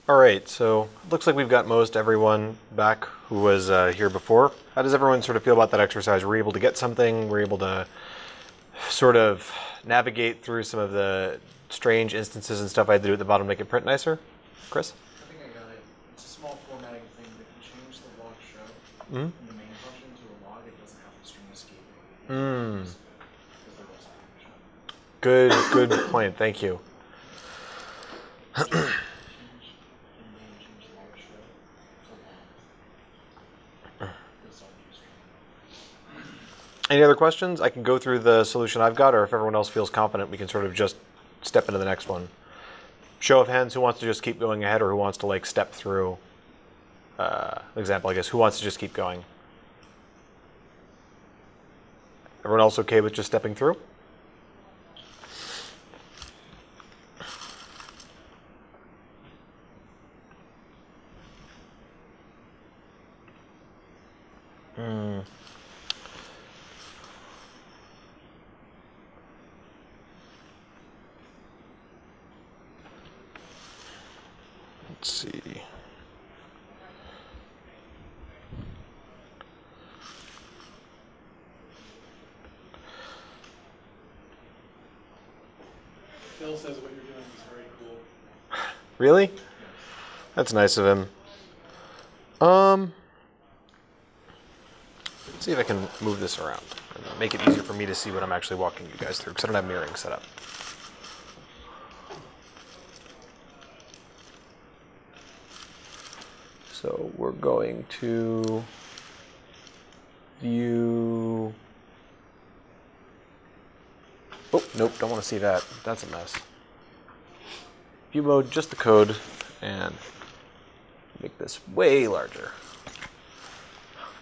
All right, so it looks like we've got most everyone back who was here before. How does everyone sort of feel about that exercise? We're able to get something, we're able to sort of navigate through some of the strange instances and stuff I had to do at the bottom to make it print nicer. Chris? I think I got it. It's a small formatting thing, but if you change the log show Mm-hmm. in the main function to a log, it doesn't have the string escaping. Good point, thank you. Any other questions? I can go through the solution I've got, or if everyone else feels confident, we can sort of just step into the next one. Show of hands, who wants to just keep going ahead, or who wants to like step through example, I guess. Who wants to just keep going? Everyone else okay with just stepping through? Let's see. Phil says what you're doing is very cool. Really? Yeah. That's nice of him. Let's see if I can move this around and make it easier for me to see what I'm actually walking you guys through, because I don't have mirroring set up. So we're going to view. Oh, nope, don't want to see that. That's a mess. View mode, just the code, and make this way larger.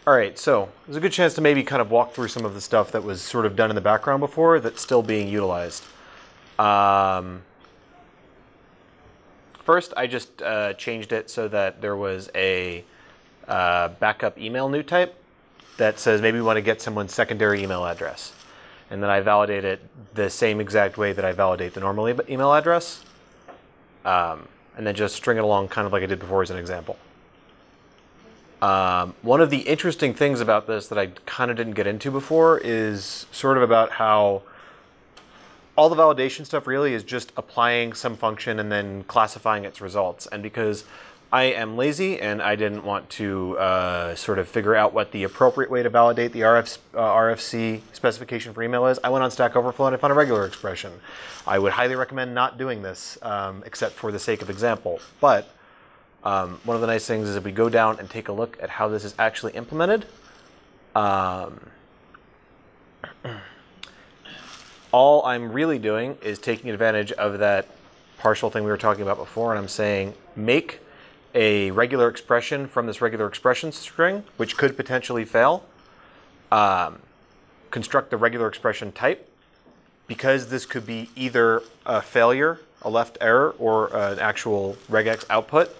All right, so there's a good chance to maybe kind of walk through some of the stuff that was sort of done in the background before that's still being utilized. First, I just changed it so that there was a backup email new type that says maybe we want to get someone's secondary email address. And then I validate it the same exact way that I validate the normal email address. And then just string it along kind of like I did before as an example. One of the interesting things about this that I kind of didn't get into before is sort of about how all the validation stuff really is just applying some function and then classifying its results. And because I am lazy and I didn't want to sort of figure out what the appropriate way to validate the RFC specification for email is, I went on Stack Overflow and I found a regular expression. I would highly recommend not doing this, except for the sake of example. But one of the nice things is if we go down and take a look at how this is actually implemented, all I'm really doing is taking advantage of that partial thing we were talking about before, and I'm saying make a regular expression from this regular expression string, which could potentially fail. Construct the regular expression type, because this could be either a failure, a left error, or an actual regex output.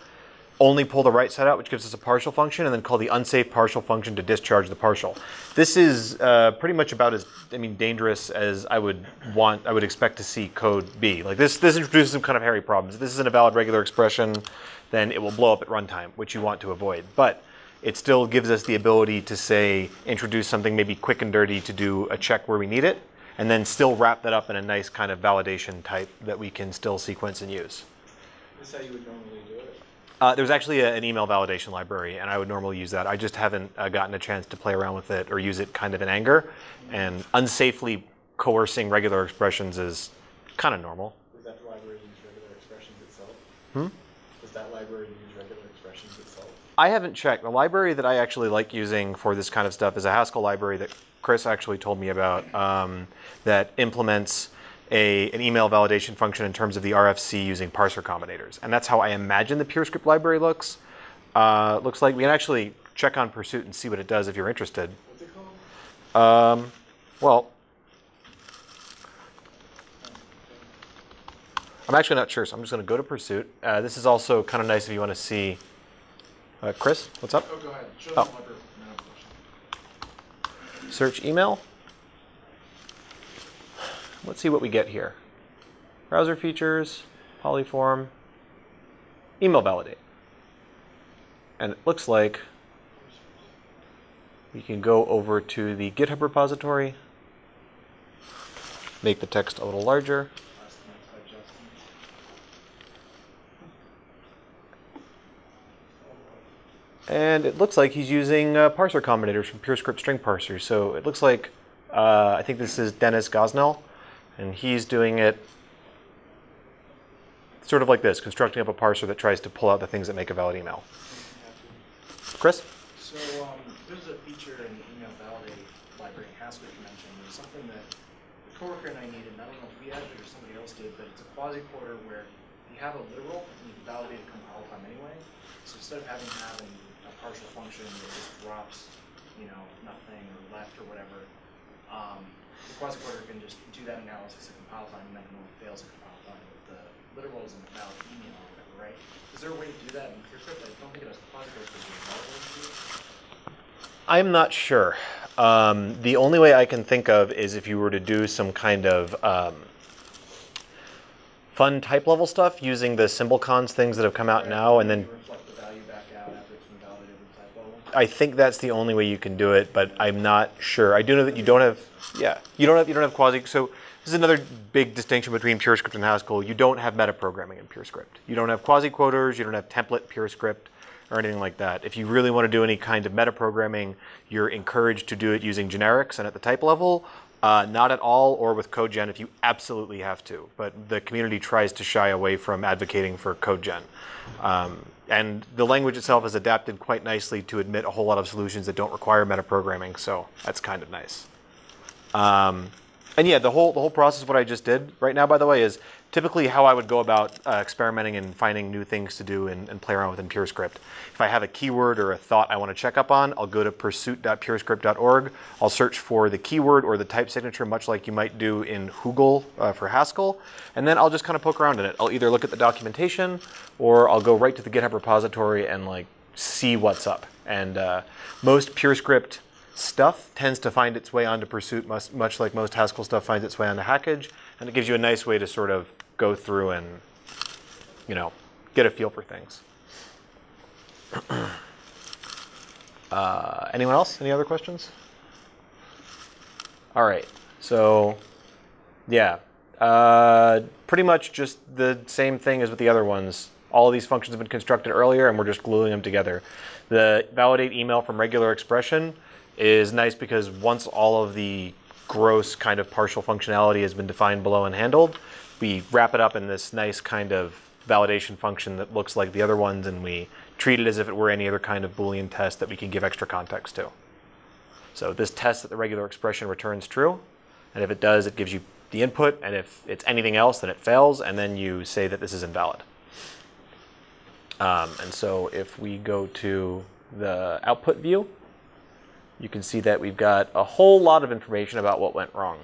Only pull the right side out, which gives us a partial function, and then call the unsafe partial function to discharge the partial. This is pretty much about as dangerous as I would expect to see code be. Like this introduces some kind of hairy problems. If this isn't a valid regular expression, then it will blow up at runtime, which you want to avoid. But it still gives us the ability to say introduce something maybe quick and dirty to do a check where we need it, and then still wrap that up in a nice kind of validation type that we can still sequence and use. Is this how you would normally do it? There's actually an email validation library, and I would normally use that. I just haven't gotten a chance to play around with it or use it kind of in anger. And unsafely coercing regular expressions is kind of normal. Does that library use regular expressions itself? Does that library use regular expressions itself? I haven't checked. The library that I actually like using for this kind of stuff is a Haskell library that Chris actually told me about that implements an email validation function in terms of the RFC using parser combinators. And that's how I imagine the PureScript library looks. Looks like we can actually check on Pursuit and see what it does if you're interested. What's it called? Well, I'm actually not sure, so I'm just going to go to Pursuit. This is also kind of nice if you want to see. Chris, what's up? Oh, go ahead. Show us the library. No question. Search email. Let's see what we get here. Browser features, polyform. email validate. And it looks like we can go over to the GitHub repository, make the text a little larger. And it looks like he's using parser combinators from PureScript string parsers. So it looks like, I think this is Dennis Gosnell, and he's doing it sort of like this, constructing up a parser that tries to pull out the things that make a valid email. Chris? So there's a feature in the email validate library in Haskell you mentioned. There's something that the coworker and I needed, and I don't know if we added it or somebody else did, but it's a quasi-quarter where you have a literal and you can validate a compile time anyway. So instead of having a partial function that just drops, nothing or left or whatever, the quasi-quarter can just do that analysis at compile time and then it only fails at compile time. But the literal is in the valid email or whatever, right? Is there a way to do that in PureScript? I don't think it has quasi-quarter to be available. I'm not sure. The only way I can think of is if you were to do some kind of fun type level stuff using the symbol cons things that have come out now, and then reflect the value back out after it's been validated with type level. I think that's the only way you can do it, but I'm not sure. I do know that you don't have, you don't have quasi. So this is another big distinction between PureScript and Haskell. You don't have metaprogramming in PureScript. You don't have quasi-quoters. You don't have template PureScript or anything like that. If you really want to do any kind of metaprogramming, you're encouraged to do it using generics and at the type level. Not at all, or with CodeGen if you absolutely have to. But the community tries to shy away from advocating for CodeGen. And the language itself is adapted quite nicely to admit a whole lot of solutions that don't require metaprogramming, so that's kind of nice. And yeah, the whole process, what I just did right now, by the way, is typically how I would go about experimenting and finding new things to do and play around with in PureScript. If I have a keyword or a thought I want to check up on, I'll go to pursuit.purescript.org. I'll search for the keyword or the type signature, much like you might do in Hugel for Haskell, and then I'll just kind of poke around in it. I'll either look at the documentation or I'll go right to the GitHub repository and see what's up. And most PureScript stuff tends to find its way onto Pursuit, much like most Haskell stuff finds its way onto Hackage, and it gives you a nice way to sort of go through and, get a feel for things. Anyone else? Any other questions? All right. So, yeah, pretty much just the same thing as with the other ones. All of these functions have been constructed earlier, and we're just gluing them together. The validate email from regular expression is nice because once all of the gross kind of partial functionality has been defined below and handled, we wrap it up in this nice kind of validation function that looks like the other ones, and we treat it as if it were any other kind of Boolean test that we can give extra context to. So this tests that the regular expression returns true, and if it does, it gives you the input, and if it's anything else, then it fails, and then you say that this is invalid. And so if we go to the output view, you can see that we've got a whole lot of information about what went wrong.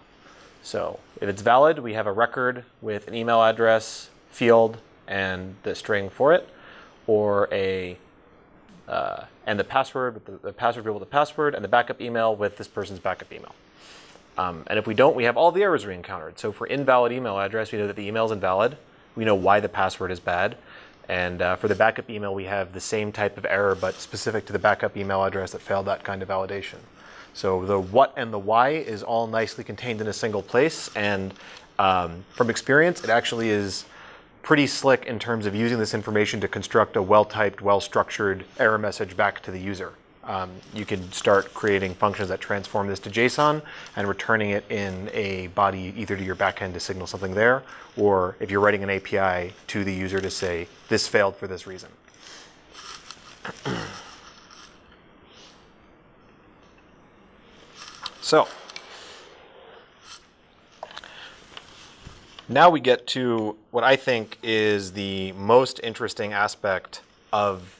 So if it's valid, we have a record with an email address, field, and the string for it, or and the password with the password field with the password, and the backup email with this person's backup email. And if we don't, we have all the errors we encountered. So for invalid email address, we know that the email is invalid. We know why the password is bad. And for the backup email, we have the same type of error, but specific to the backup email address that failed that kind of validation. So the what and the why is all nicely contained in a single place. And from experience, it actually is pretty slick in terms of using this information to construct a well-typed, well-structured error message back to the user. You can start creating functions that transform this to JSON and returning it in a body either to your backend to signal something there, or if you're writing an API to the user to say, this failed for this reason. So, now we get to what I think is the most interesting aspect of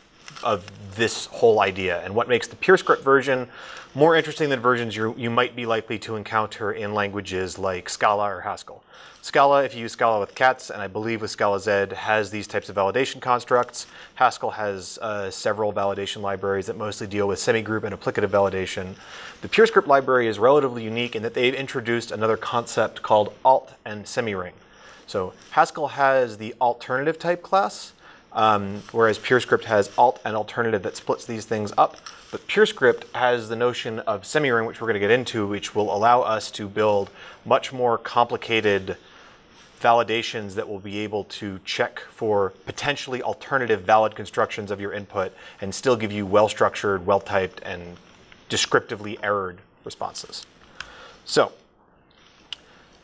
this whole idea, and what makes the PureScript version more interesting than versions you might be likely to encounter in languages like Scala or Haskell. Scala, if you use Scala with cats, and I believe with Scala Z, has these types of validation constructs. Haskell has several validation libraries that mostly deal with semigroup and applicative validation. The PureScript library is relatively unique in that they've introduced another concept called alt and semiring. So Haskell has the alternative type class, whereas PureScript has alt and alternative that splits these things up. But PureScript has the notion of semi-ring, which we're going to get into, which will allow us to build much more complicated validations that will be able to check for potentially alternative valid constructions of your input and still give you well-structured, well-typed, and descriptively errored responses. So,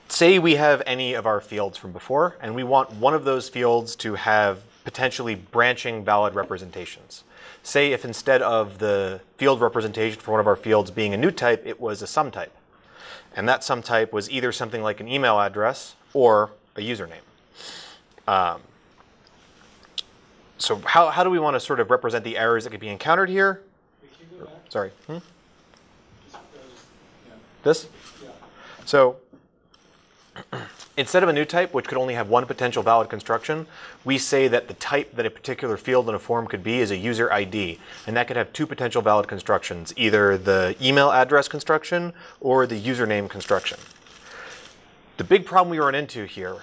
say we have any of our fields from before, and we want one of those fields to have potentially branching valid representations. Say if instead of the field representation for one of our fields being a new type, it was a sum type. And that sum type was either something like an email address or a username. So how do we want to sort of represent the errors that could be encountered here? Sorry. This? Yeah. So instead of a new type, which could only have one potential valid construction, we say that the type that a particular field in a form could be is a user ID. And that could have two potential valid constructions, either the email address construction or the username construction. The big problem we run into here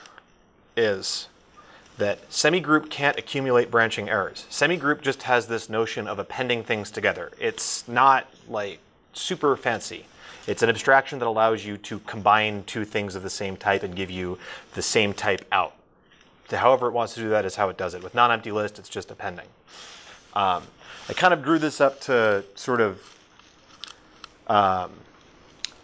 is that semigroup can't accumulate branching errors. Semigroup just has this notion of appending things together. It's not like super fancy. It's an abstraction that allows you to combine two things of the same type and give you the same type out. So however it wants to do that is how it does it. With non-empty list, it's just appending. I kind of drew this up to sort of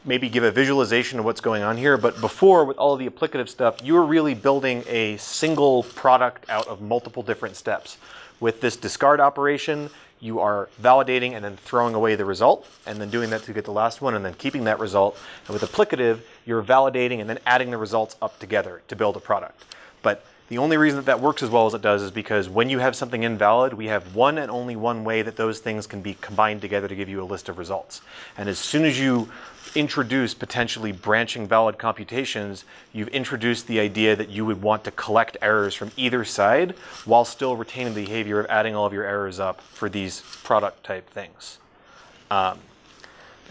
maybe give a visualization of what's going on here. But before, with all of the applicative stuff, you were really building a single product out of multiple different steps. With this discard operation, you are validating and then throwing away the result, and then doing that to get the last one, and then keeping that result. And with applicative, you're validating and then adding the results up together to build a product. But the only reason that that works as well as it does is because when you have something invalid, we have one and only one way that those things can be combined together to give you a list of results. And as soon as you introduce potentially branching valid computations, you've introduced the idea that you would want to collect errors from either side while still retaining the behavior of adding all of your errors up for these product type things. And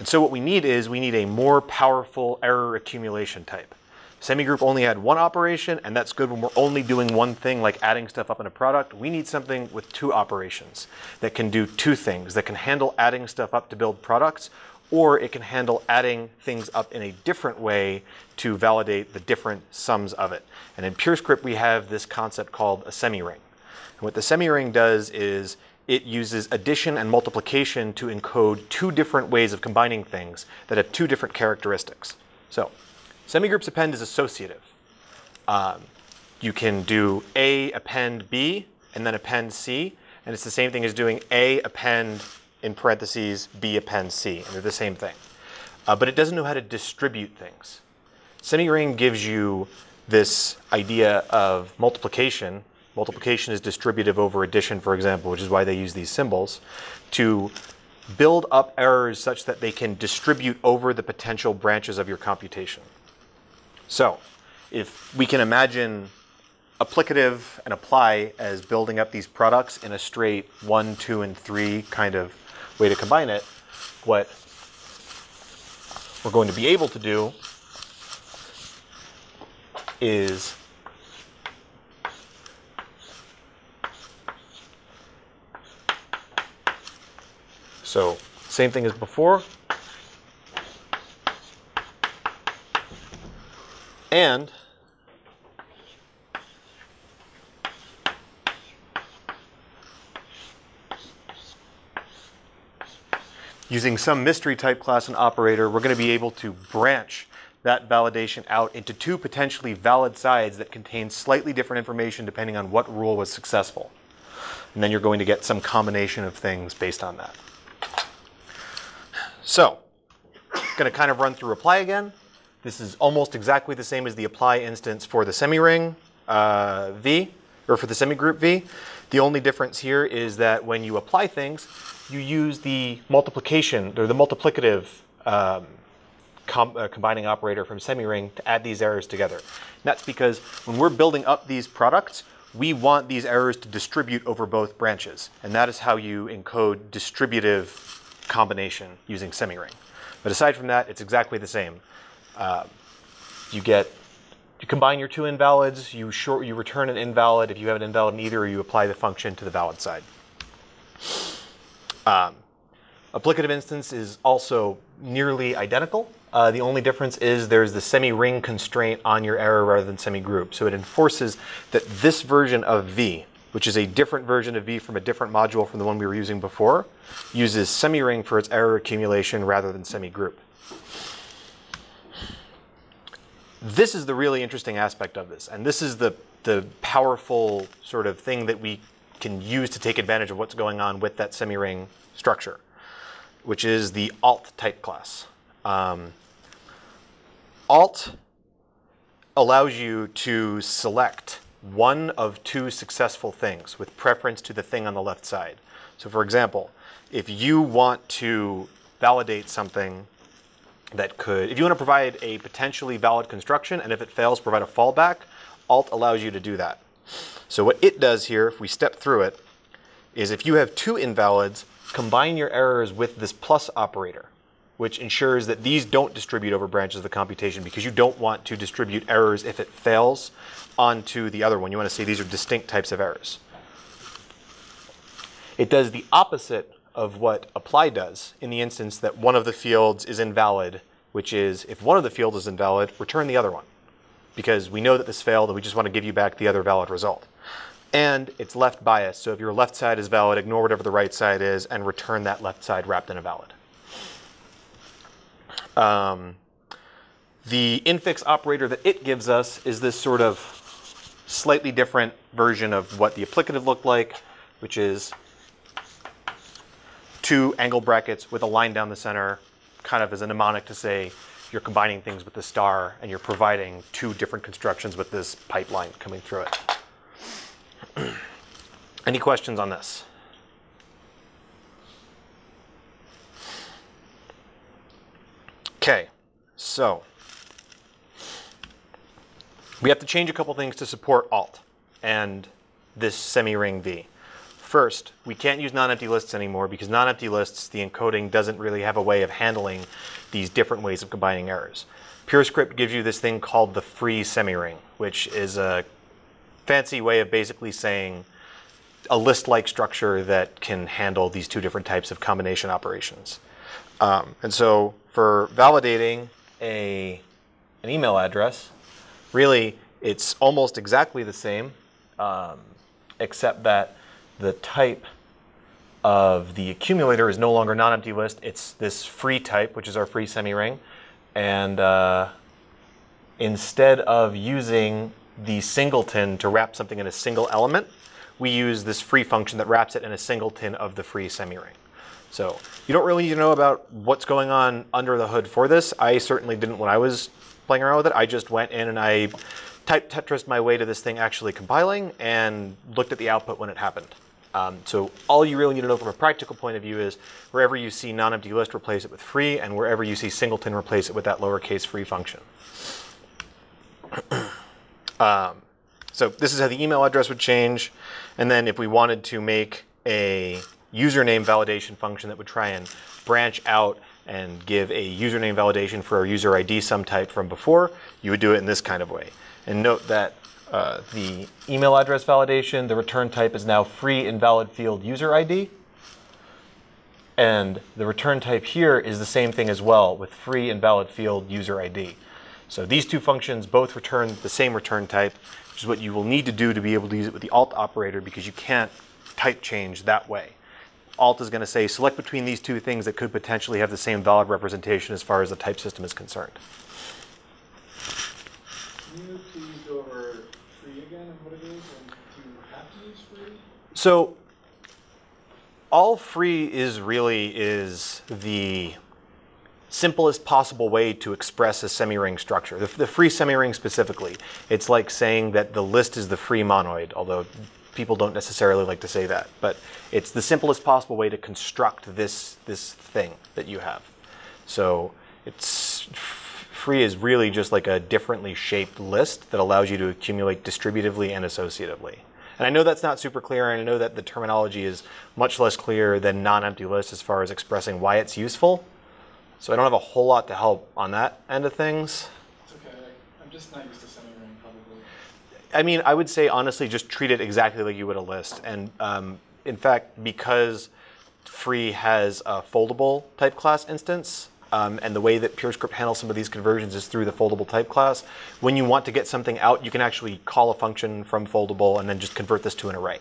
so what we need is we need a more powerful error accumulation type. Semigroup only had one operation, and that's good when we're only doing one thing like adding stuff up in a product. We need something with two operations that can do two things, that can handle adding stuff up to build products, or it can handle adding things up in a different way to validate the different sums of it. And in PureScript, we have this concept called a semi-ring. And what the semi-ring does is it uses addition and multiplication to encode two different ways of combining things that have two different characteristics. So semigroups append is associative. You can do A append B and then append C, and it's the same thing as doing A append in parentheses, B append C, and they're the same thing. But it doesn't know how to distribute things. Semi-ring gives you this idea of multiplication. Multiplication is distributive over addition, for example, which is why they use these symbols, to build up errors such that they can distribute over the potential branches of your computation. So if we can imagine applicative and apply as building up these products in a straight 1, 2, and 3 kind of way to combine it, what we're going to be able to do is so same thing as before, and using some mystery type class and operator, we're going to be able to branch that validation out into two potentially valid sides that contain slightly different information depending on what rule was successful. And then you're going to get some combination of things based on that. So, I'm going to kind of run through apply again. This is almost exactly the same as the apply instance for the semi-ring V, or for the semigroup V. The only difference here is that when you apply things, you use the multiplication, or the multiplicative combining operator from semi-ring to add these errors together. And that's because when we're building up these products, we want these errors to distribute over both branches. And that is how you encode distributive combination using semi-ring. But aside from that, it's exactly the same. You get you combine your two invalids, you return an invalid. If you have an invalid in either, you apply the function to the valid side. Applicative instance is also nearly identical. The only difference is there's the semi-ring constraint on your error rather than semi-group. So it enforces that this version of V, which is a different version of V from a different module from the one we were using before, uses semi-ring for its error accumulation rather than semi-group. This is the really interesting aspect of this, and this is the powerful sort of thing that we can use to take advantage of what's going on with that semi-ring structure, which is the alt type class. Alt allows you to select one of two successful things with preference to the thing on the left side. So for example, if you want to validate something that if you want to provide a potentially valid construction, and if it fails, provide a fallback, alt allows you to do that. So what it does here, if we step through it, is if you have two invalids, combine your errors with this plus operator, which ensures that these don't distribute over branches of the computation, because you don't want to distribute errors if it fails onto the other one. You want to say these are distinct types of errors. It does the opposite of what apply does in the instance that one of the fields is invalid, which is if one of the fields is invalid, return the other one, because we know that this failed and we just want to give you back the other valid result. And it's left biased, so if your left side is valid, ignore whatever the right side is and return that left side wrapped in a valid. The infix operator that it gives us is this sort of slightly different version of what the applicative looked like, which is two angle brackets with a line down the center, kind of as a mnemonic to say you're combining things with the star and you're providing two different constructions with this pipeline coming through it. Any questions on this? Okay, so we have to change a couple things to support alt and this semi-ring V. First, we can't use non-empty lists anymore because non-empty lists, the encoding doesn't really have a way of handling these different ways of combining errors. PureScript gives you this thing called the free semi-ring, which is a fancy way of basically saying a list-like structure that can handle these two different types of combination operations. And so for validating an email address, really it's almost exactly the same, except that the type of the accumulator is no longer non-empty list. It's this free type, which is our free semi-ring. And instead of using the singleton to wrap something in a single element, we use this free function that wraps it in a singleton of the free semi-ring. So you don't really need to know about what's going on under the hood for this. I certainly didn't when I was playing around with it. I just went in and I typed Tetris'd my way to this thing actually compiling and looked at the output when it happened. So all you really need to know from a practical point of view is wherever you see non-empty list, replace it with free, and wherever you see singleton, replace it with that lowercase free function. So this is how the email address would change. And then if we wanted to make a username validation function that would try and branch out and give a username validation for our user ID some type from before, you would do it in this kind of way. And note that the email address validation, the return type is now free invalid field user ID. And the return type here is the same thing as well with free invalid field user ID. So these two functions both return the same return type, which is what you will need to do to be able to use it with the alt operator, because you can't type change that way. Alt is going to say select between these two things that could potentially have the same valid representation as far as the type system is concerned. Can you please go over free again and what it is, and do you have to use free? So all free is really is the simplest possible way to express a semi-ring structure. The free semi-ring specifically, it's like saying that the list is the free monoid, although people don't necessarily like to say that. But it's the simplest possible way to construct this thing that you have. So it's free is really just like a differently shaped list that allows you to accumulate distributively and associatively. And I know that's not super clear, and I know that the terminology is much less clear than non-empty list as far as expressing why it's useful. So I don't have a whole lot to help on that end of things. It's okay. I'm just not used to semi-ring. I mean, I would say honestly, just treat it exactly like you would a list. And in fact, because free has a foldable type class instance, and the way that PureScript handles some of these conversions is through the foldable type class. When you want to get something out, you can actually call a function from foldable and then just convert this to an array.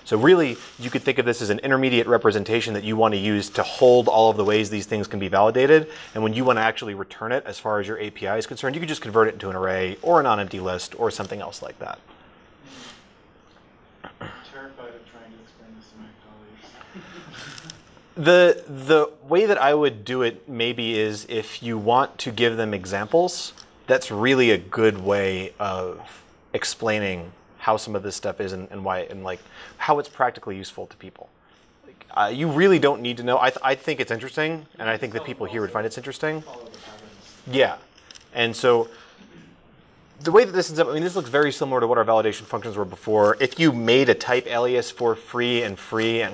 So really, you could think of this as an intermediate representation that you want to use to hold all of the ways these things can be validated. And when you want to actually return it, as far as your API is concerned, you can just convert it into an array or a non-empty list or something else like that. I'm terrified of trying to explain this to my colleagues. The way that I would do it maybe is if you want to give them examples, that's really a good way of explaining how some of this stuff is and why, and like how it's practically useful to people. Like, you really don't need to know. I think it's interesting, and I think that people here would find it's interesting. Yeah, and so the way that this ends up, I mean, this looks very similar to what our validation functions were before. If you made a type alias for free and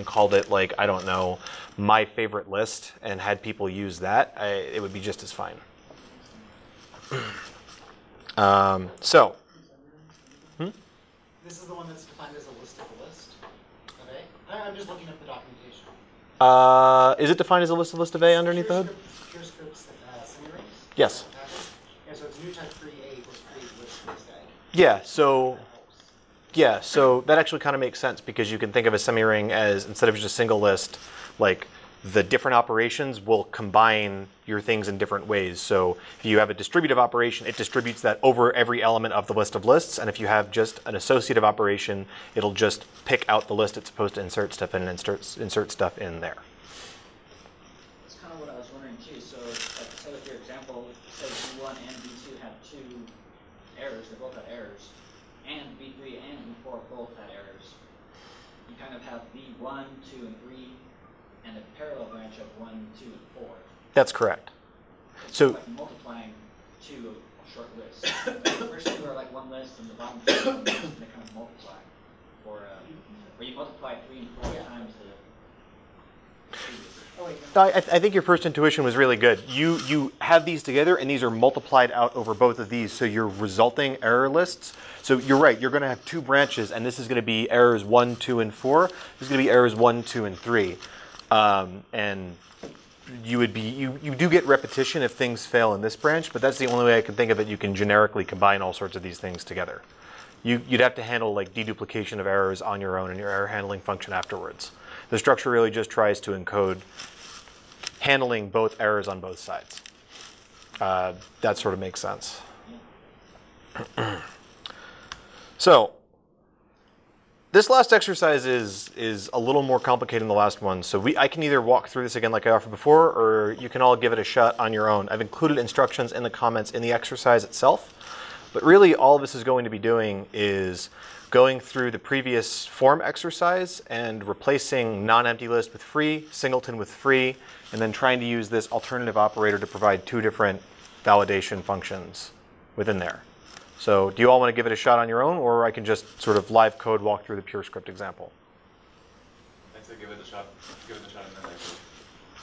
called it, like, I don't know, my favorite list, and had people use that, it would be just as fine. This is the one that's defined as a list of a list of A? I'm just looking up the documentation. Is it defined as a list of A underneath the hood? PureScript's semi-rings? Yes. Yeah, so it's new type free A equals free list A. Yeah, so that actually kind of makes sense because you can think of a semi-ring as, instead of just a single list, like the different operations will combine your things in different ways. So if you have a distributive operation, it distributes that over every element of the list of lists. And if you have just an associative operation, it'll just pick out the list it's supposed to insert stuff in and insert stuff in there. That's kind of what I was wondering too. So like say with your example, say V1 and V2 have two errors, they both have errors, and V3 and V4 both had errors. You kind of have V1, 2, and 3, and a parallel branch of 1, 2, and 4. That's correct. It's So like multiplying two short lists. The first two are like one list, and the bottom two are one list, and they kind of multiply. Or where you multiply 3 and 4 times the previous. I think your first intuition was really good. You have these together, and these are multiplied out over both of these, so your resulting error lists. So you're right, you're going to have two branches, and this is going to be errors 1, 2, and 4. This is going to be errors 1, 2, and 3. And you do get repetition if things fail in this branch, but that's the only way I can think of it. You can generically combine all sorts of these things together. You'd have to handle like deduplication of errors on your own in your error handling function afterwards. The structure really just tries to encode handling both errors on both sides. That sort of makes sense. So this last exercise is a little more complicated than the last one. So I can either walk through this again like I offered before, or you can all give it a shot on your own. I've included instructions in the comments in the exercise itself. But really all this is going to be doing is going through the previous form exercise and replacing non-empty list with free, singleton with free, and then trying to use this alternative operator to provide two different validation functions within there. So do you all want to give it a shot on your own, or I can just sort of live code walk through the PureScript example? I'd say give it a shot. Give it a shot and then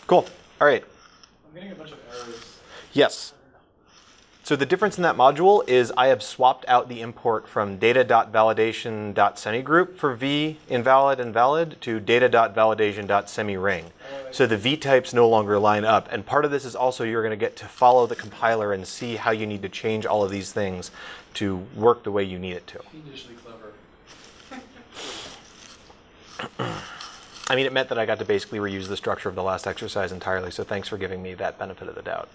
Cool. All right. I'm getting a bunch of errors. Yes. So the difference in that module is I have swapped out the import from data.validation.semigroup for v invalid and valid to data.validation.semiring. So the v types no longer line up. And part of this is also you're going to get to follow the compiler and see how you need to change all of these things to work the way you need it to. Fiendishly clever. I mean, it meant that I got to basically reuse the structure of the last exercise entirely, so thanks for giving me that benefit of the doubt.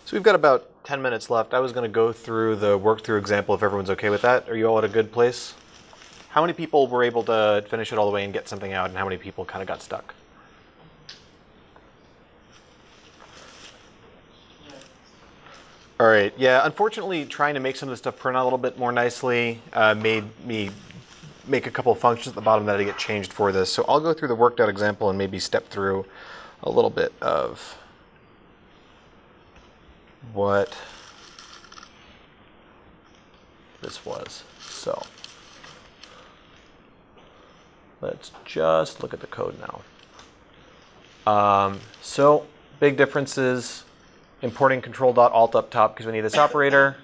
So we've got about 10 minutes left. I was going to go through the work through example if everyone's okay with that. Are you all at a good place? How many people were able to finish it all the way and get something out, and how many people kind of got stuck? All right. Yeah, unfortunately, trying to make some of this stuff print out a little bit more nicely made me make a couple of functions at the bottom that I get changed for this. So I'll go through the worked out example and maybe step through a little bit of what this was. So let's just look at the code now. So big differences. Importing control.alt up top because we need this operator.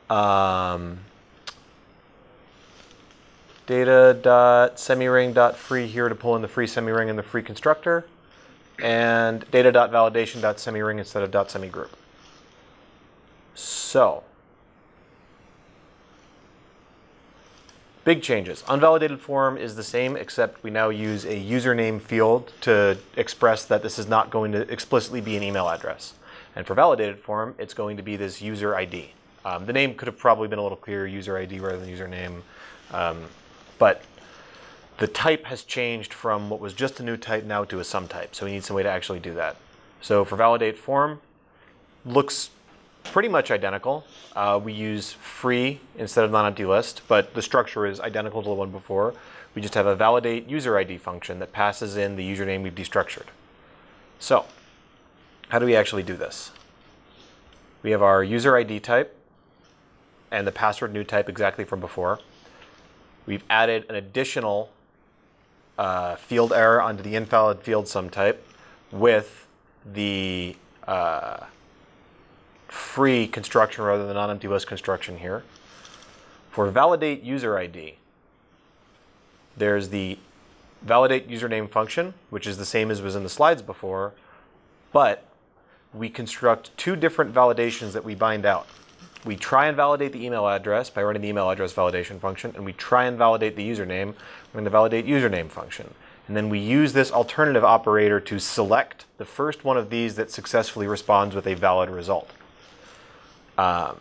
Data.semiring.free here to pull in the free semiring and the free constructor. And data.validation.semiring instead of .semigroup. So, big changes. Unvalidated form is the same, except we now use a username field to express that this is not going to explicitly be an email address. And for validated form, it's going to be this user ID. The name could have probably been a little clearer, user ID rather than username. But the type has changed from what was just a new type now to a sum type. So we need some way to actually do that. So for validate form, looks pretty much identical. We use free instead of non-empty list, but the structure is identical to the one before. We just have a validate user ID function that passes in the username we've destructured. So how do we actually do this? We have our user ID type and the password new type exactly from before. We've added an additional field error onto the invalid field sum type with the free construction rather than non-empty list construction here. For validate user ID, there's the validate username function, which is the same as was in the slides before, but we construct two different validations that we bind out. We try and validate the email address by running the email address validation function, and we try and validate the username running the validate username function. And then we use this alternative operator to select the first one of these that successfully responds with a valid result. And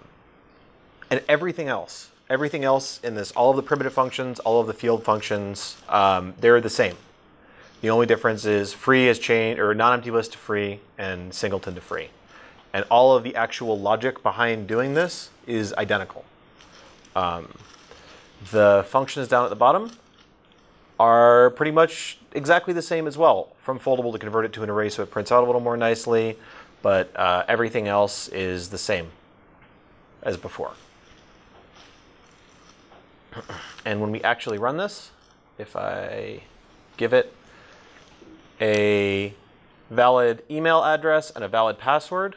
everything else in this, all of the primitive functions, all of the field functions, they're the same. The only difference is free has changed, or non-empty list to free and singleton to free. And all of the actual logic behind doing this is identical. The functions down at the bottom are pretty much exactly the same as well. From foldable to convert it to an array so it prints out a little more nicely, but everything else is the same as before. And when we actually run this, if I give it a valid email address and a valid password,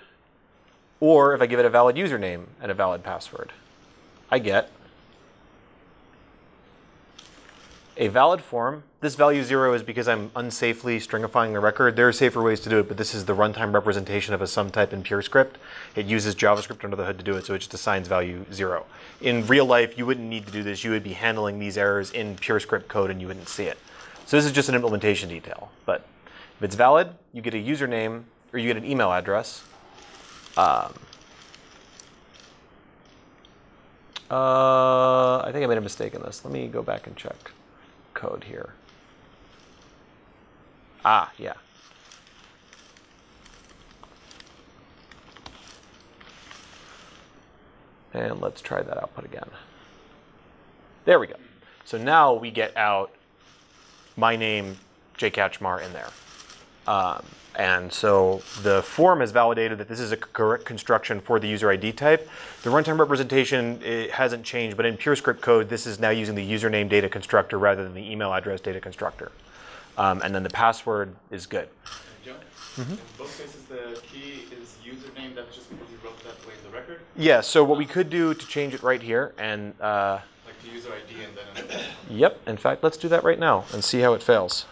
or if I give it a valid username and a valid password, I get a valid form. This value 0 is because I'm unsafely stringifying the record. There are safer ways to do it, but this is the runtime representation of a sum type in PureScript. It uses JavaScript under the hood to do it, so it just assigns value 0. In real life, you wouldn't need to do this. You would be handling these errors in PureScript code and you wouldn't see it. So this is just an implementation detail. But if it's valid, you get a username, or you get an email address. I think I made a mistake in this. Let me go back and check code here. Yeah. And let's try that output again. There we go. So now we get out my name, Kachmar, in there. And so the form has validated that this is a correct construction for the user ID type. The runtime representation, it hasn't changed, but in PureScript code, this is now using the username data constructor rather than the email address data constructor. And then the password is good. Joe, in both cases, the key is username. That's just because you wrote that way in the record? Yeah, so what we could do to change it right here, and like the user ID and then... Yep, in fact, let's do that right now and see how it fails.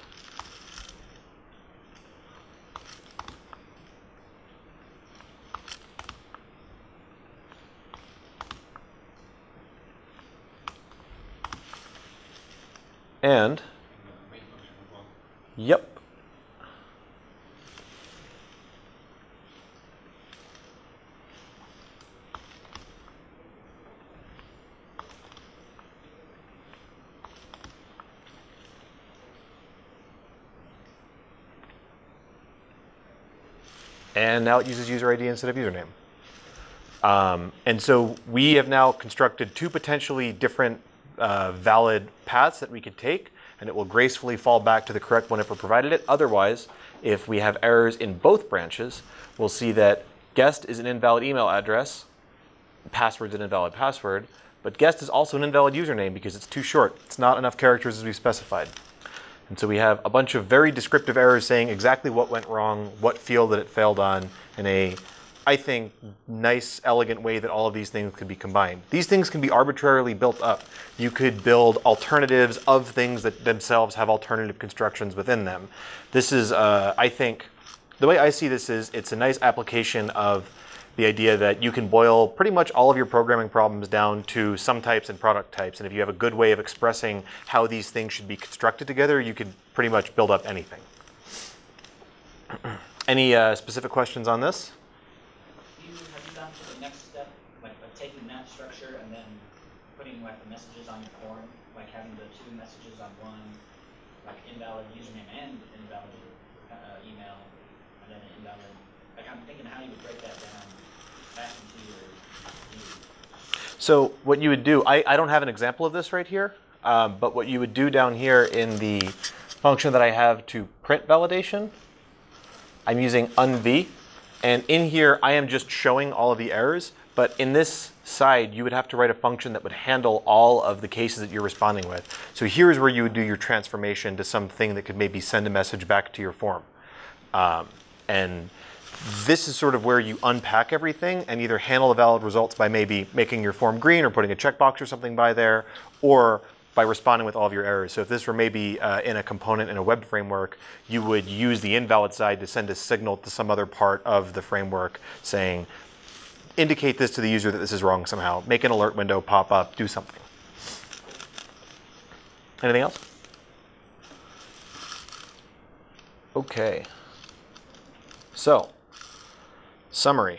And, yep. And now it uses user ID instead of username. And so we have now constructed two potentially different valid paths that we could take, and it will gracefully fall back to the correct one if we're provided it. Otherwise, if we have errors in both branches, we'll see that guest is an invalid email address, password is an invalid password, but guest is also an invalid username because it's too short. It's not enough characters as we specified. And so we have a bunch of very descriptive errors saying exactly what went wrong, what field that it failed on, and a I think, nice, elegant way that all of these things could be combined. These things can be arbitrarily built up. You could build alternatives of things that themselves have alternative constructions within them. This is, I think, the way I see this is it's a nice application of the idea that you can boil pretty much all of your programming problems down to sum types and product types. And if you have a good way of expressing how these things should be constructed together, you could pretty much build up anything. Any specific questions on this? Have you gone to the next step, like taking that structure and then putting like the messages on your form, like having the two messages on one, like invalid username and invalid email, and then an invalid. Like I'm thinking how you would break that down back into your view. So what you would do, I don't have an example of this right here, but what you would do down here in the function that I have to print validation, I'm using unv, and in here I am just showing all of the errors, but in this side you would have to write a function that would handle all of the cases that you're responding with. So here's where you would do your transformation to something that could maybe send a message back to your form. And this is sort of where you unpack everything and either handle the valid results by maybe making your form green or putting a checkbox or something by there, or by responding with all of your errors. So if this were maybe in a component in a web framework, you would use the invalid side to send a signal to some other part of the framework saying, indicate this to the user that this is wrong somehow. Make an alert window pop up, do something. Anything else? Okay. So, summary.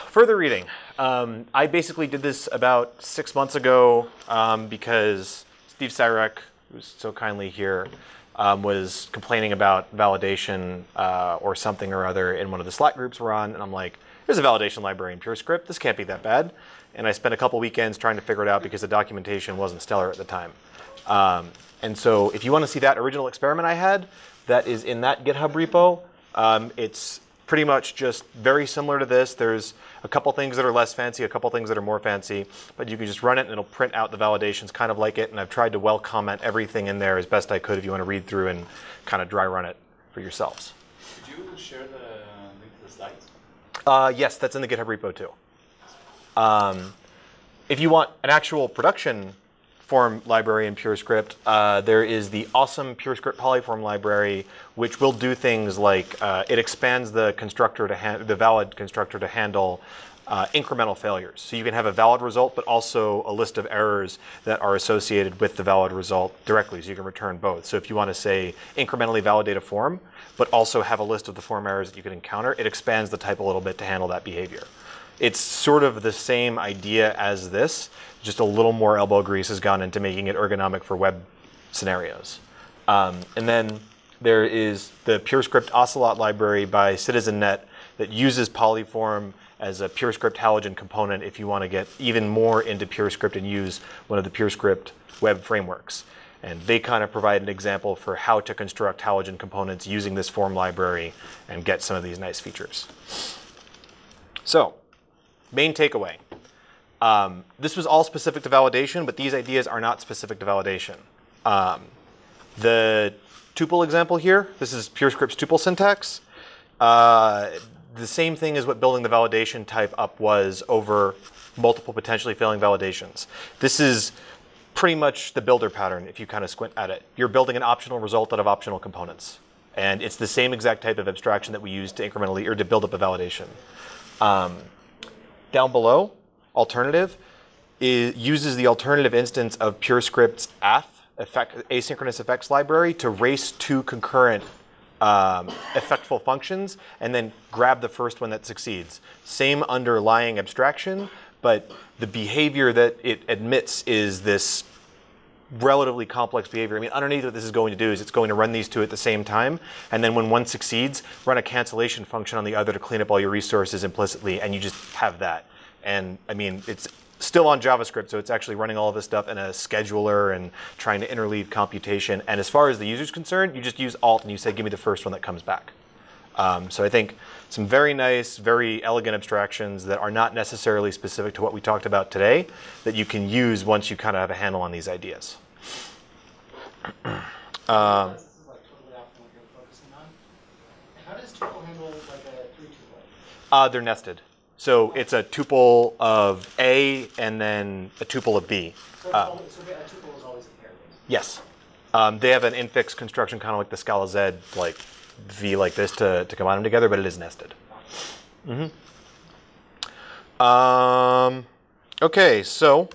Further reading. I basically did this about 6 months ago because Steve Cyrek, who's so kindly here, was complaining about validation or something or other in one of the Slack groups we're on, and I'm like, there's a validation library in PureScript. This can't be that bad. And I spent a couple weekends trying to figure it out because the documentation wasn't stellar at the time. And so if you want to see that original experiment I had, that is in that GitHub repo. It's pretty much just very similar to this. There's a couple things that are less fancy, a couple things that are more fancy, but you can just run it and it'll print out the validations kind of like it. And I've tried to well comment everything in there as best I could if you want to read through and kind of dry run it for yourselves. Could you share the link to the slides? Yes, that's in the GitHub repo too. If you want an actual production form library in PureScript, there is the awesome PureScript polyform library, which will do things like it expands the constructor to the valid constructor to handle incremental failures. So you can have a valid result, but also a list of errors that are associated with the valid result directly. So you can return both. So if you want to say incrementally validate a form, but also have a list of the form errors that you can encounter, it expands the type a little bit to handle that behavior. It's sort of the same idea as this, just a little more elbow grease has gone into making it ergonomic for web scenarios. And then there is the PureScript Ocelot library by CitizenNet that uses Polyform as a PureScript halogen component if you want to get even more into PureScript and use one of the PureScript web frameworks. And they kind of provide an example for how to construct halogen components using this form library and get some of these nice features. So, main takeaway. This was all specific to validation, but these ideas are not specific to validation. The tuple example here, this is PureScript's tuple syntax. The same thing as what building the validation type up was over multiple potentially failing validations. This is pretty much the builder pattern if you kind of squint at it. You're building an optional result out of optional components. And it's the same exact type of abstraction that we use to incrementally or to build up a validation. Down below, alternative, uses the alternative instance of PureScript's asynchronous effects library to race two concurrent effectful functions and then grab the first one that succeeds. Same underlying abstraction, but the behavior that it admits is this relatively complex behavior. I mean, underneath what this is going to do is it's going to run these two at the same time, and then when one succeeds, run a cancellation function on the other to clean up all your resources implicitly, and you just have that. And I mean, it's still on JavaScript, so it's actually running all of this stuff in a scheduler and trying to interleave computation. And as far as the user's concerned, you just use Alt and you say, give me the first one that comes back. So I think some very nice, very elegant abstractions that are not necessarily specific to what we talked about today that you can use once you kind of have a handle on these ideas. This is like totally off from what you're focusing on. How does tuple handle like a 3-tuple? They're nested. So it's a tuple of A and then a tuple of B. So, a tuple is always a pair, basically. Yes. They have an infix construction, kind of like the Scala Z, like V like this to combine them together, but it is nested. Okay, so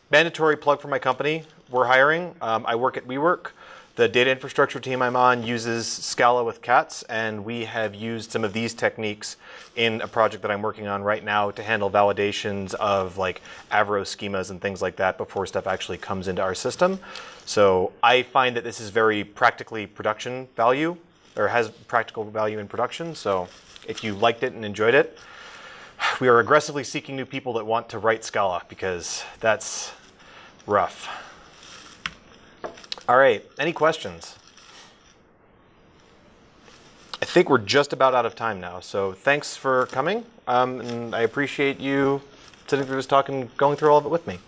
mandatory plug for my company. We're hiring. I work at WeWork. The data infrastructure team I'm on uses Scala with cats, and we have used some of these techniques in a project that I'm working on right now to handle validations of like Avro schemas and things like that before stuff actually comes into our system. So I find that this is very practically production value, or has practical value in production. So if you liked it and enjoyed it, we are aggressively seeking new people that want to write Scala, because that's rough. All right, any questions? I think we're just about out of time now, so thanks for coming, and I appreciate you sitting through this talk and going through all of it with me.